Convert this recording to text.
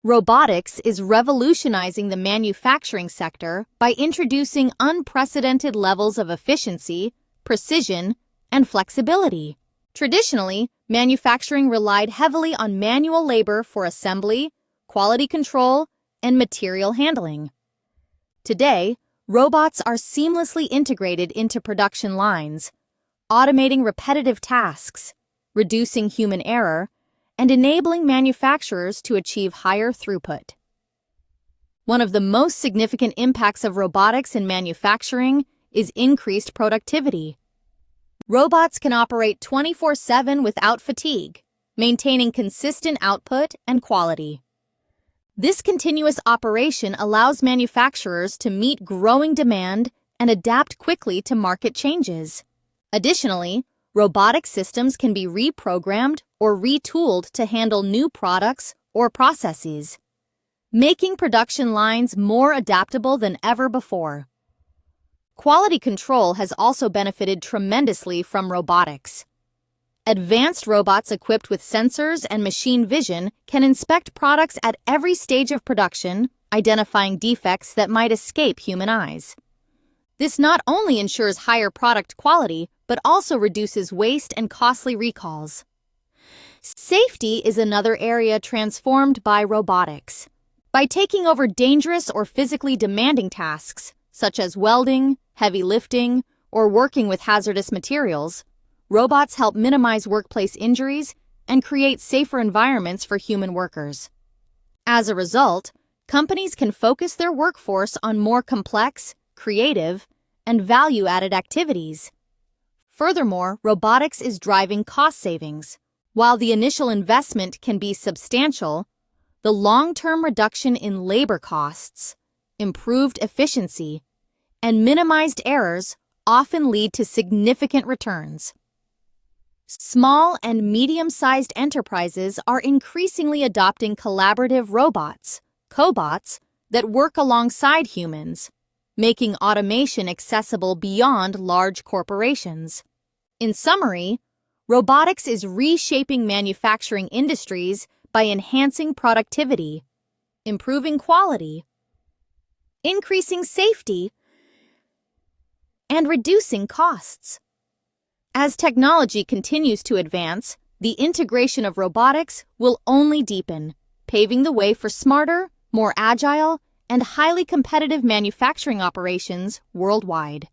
Robotics is revolutionizing the manufacturing sector by introducing unprecedented levels of efficiency, precision, and flexibility. Traditionally, manufacturing relied heavily on manual labor for assembly, quality control, and material handling. Today, robots are seamlessly integrated into production lines, automating repetitive tasks, reducing human error, and enabling manufacturers to achieve higher throughput. One of the most significant impacts of robotics in manufacturing is increased productivity. Robots can operate 24/7 without fatigue, maintaining consistent output and quality. This continuous operation allows manufacturers to meet growing demand and adapt quickly to market changes. Additionally, robotic systems can be reprogrammed or retooled to handle new products or processes, making production lines more adaptable than ever before. Quality control has also benefited tremendously from robotics. Advanced robots equipped with sensors and machine vision can inspect products at every stage of production, identifying defects that might escape human eyes. This not only ensures higher product quality, but also reduces waste and costly recalls. Safety is another area transformed by robotics. By taking over dangerous or physically demanding tasks, such as welding, heavy lifting, or working with hazardous materials, robots help minimize workplace injuries and create safer environments for human workers. As a result, companies can focus their workforce on more complex, creative, and value-added activities. Furthermore, robotics is driving cost savings. While the initial investment can be substantial, the long-term reduction in labor costs, improved efficiency, and minimized errors often lead to significant returns. Small and medium-sized enterprises are increasingly adopting collaborative robots, cobots, that work alongside humans, making automation accessible beyond large corporations. In summary, robotics is reshaping manufacturing industries by enhancing productivity, improving quality, increasing safety, and reducing costs. As technology continues to advance, the integration of robotics will only deepen, paving the way for smarter, more agile, and highly competitive manufacturing operations worldwide.